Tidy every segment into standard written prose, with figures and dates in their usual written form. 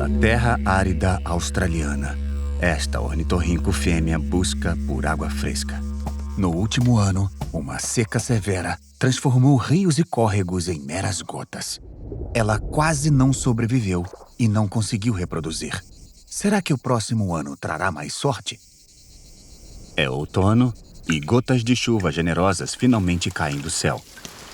pela terra árida australiana. Esta ornitorrinco fêmea busca por água fresca. No último ano, uma seca severa transformou rios e córregos em meras gotas. Ela quase não sobreviveu e não conseguiu reproduzir. Será que o próximo ano trará mais sorte? É outono e gotas de chuva generosas finalmente caem do céu.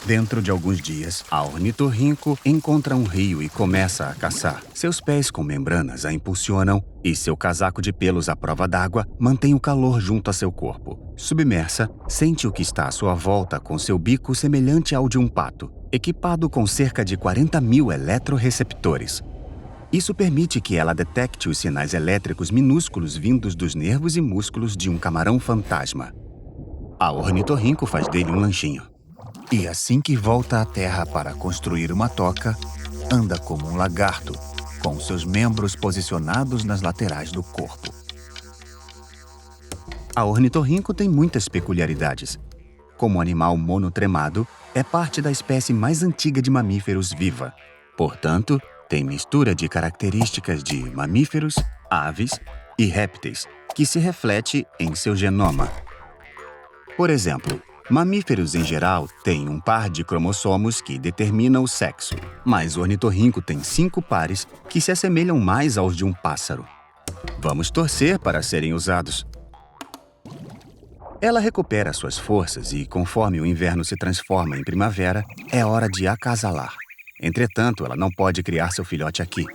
Dentro de alguns dias, a ornitorrinco encontra um rio e começa a caçar. Seus pés com membranas a impulsionam e seu casaco de pelos à prova d'água mantém o calor junto a seu corpo. Submersa, sente o que está à sua volta com seu bico semelhante ao de um pato, equipado com cerca de 40.000 eletroreceptores. Isso permite que ela detecte os sinais elétricos minúsculos vindos dos nervos e músculos de um camarão fantasma. A ornitorrinco faz dele um lanchinho. E assim que volta à terra para construir uma toca, anda como um lagarto, com seus membros posicionados nas laterais do corpo. A ornitorrinco tem muitas peculiaridades. Como animal monotremado, é parte da espécie mais antiga de mamíferos viva. Portanto, tem mistura de características de mamíferos, aves e répteis, que se reflete em seu genoma. Por exemplo, mamíferos em geral têm um par de cromossomos que determina o sexo, mas o ornitorrinco tem 5 pares que se assemelham mais aos de um pássaro. Vamos torcer para serem usados. Ela recupera suas forças e, conforme o inverno se transforma em primavera, é hora de acasalar. Entretanto, ela não pode criar seu filhote aqui.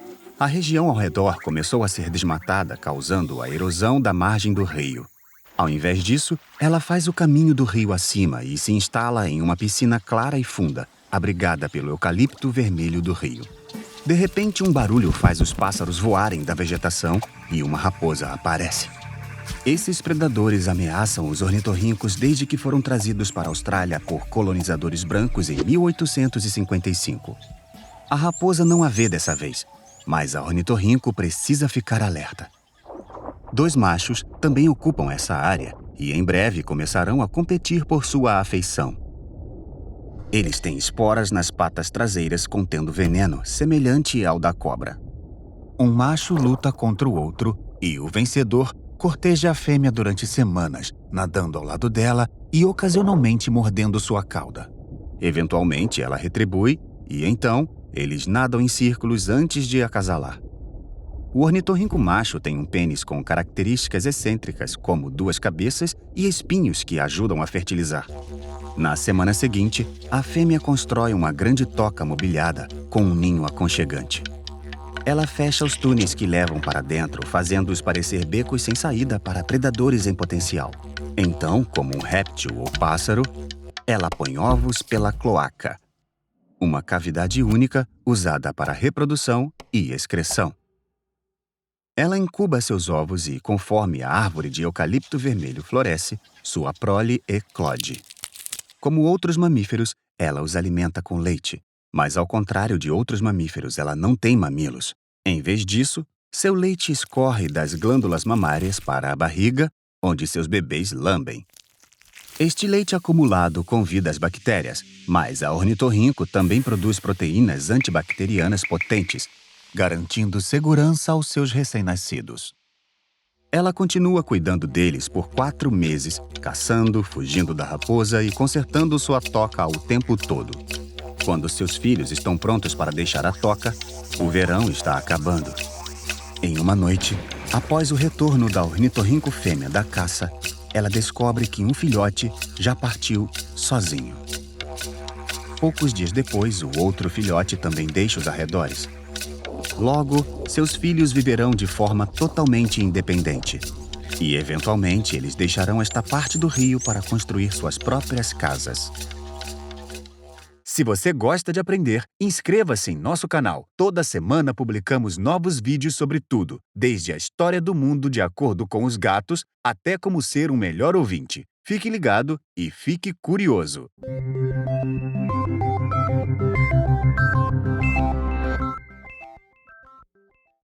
A região ao redor começou a ser desmatada, causando a erosão da margem do rio. Ao invés disso, ela faz o caminho do rio acima e se instala em uma piscina clara e funda, abrigada pelo eucalipto vermelho do rio. De repente, um barulho faz os pássaros voarem da vegetação e uma raposa aparece. Esses predadores ameaçam os ornitorrincos desde que foram trazidos para a Austrália por colonizadores brancos em 1855. A raposa não a vê dessa vez, mas a ornitorrinco precisa ficar alerta. 2 machos também ocupam essa área e em breve começarão a competir por sua afeição. Eles têm esporas nas patas traseiras contendo veneno semelhante ao da cobra. Um macho luta contra o outro e o vencedor corteja a fêmea durante semanas, nadando ao lado dela e ocasionalmente mordendo sua cauda. Eventualmente, ela retribui e, então, eles nadam em círculos antes de acasalar. O ornitorrinco macho tem um pênis com características excêntricas, como 2 cabeças e espinhos que ajudam a fertilizar. Na semana seguinte, a fêmea constrói uma grande toca mobiliada com um ninho aconchegante. Ela fecha os túneis que levam para dentro, fazendo-os parecer becos sem saída para predadores em potencial. Então, como um réptil ou pássaro, ela põe ovos pela cloaca, uma cavidade única usada para reprodução e excreção. Ela incuba seus ovos e, conforme a árvore de eucalipto vermelho floresce, sua prole eclode. Como outros mamíferos, ela os alimenta com leite, mas ao contrário de outros mamíferos, ela não tem mamilos. Em vez disso, seu leite escorre das glândulas mamárias para a barriga, onde seus bebês lambem. Este leite acumulado convida as bactérias, mas a ornitorrinco também produz proteínas antibacterianas potentes, garantindo segurança aos seus recém-nascidos. Ela continua cuidando deles por 4 meses, caçando, fugindo da raposa e consertando sua toca o tempo todo. Quando seus filhos estão prontos para deixar a toca, o verão está acabando. Em uma noite, após o retorno da ornitorrinco fêmea da caça, ela descobre que um filhote já partiu sozinho. Poucos dias depois, o outro filhote também deixa os arredores. Logo, seus filhos viverão de forma totalmente independente. E, eventualmente, eles deixarão esta parte do rio para construir suas próprias casas. Se você gosta de aprender, inscreva-se em nosso canal. Toda semana publicamos novos vídeos sobre tudo, desde a história do mundo de acordo com os gatos, até como ser um melhor ouvinte. Fique ligado e fique curioso!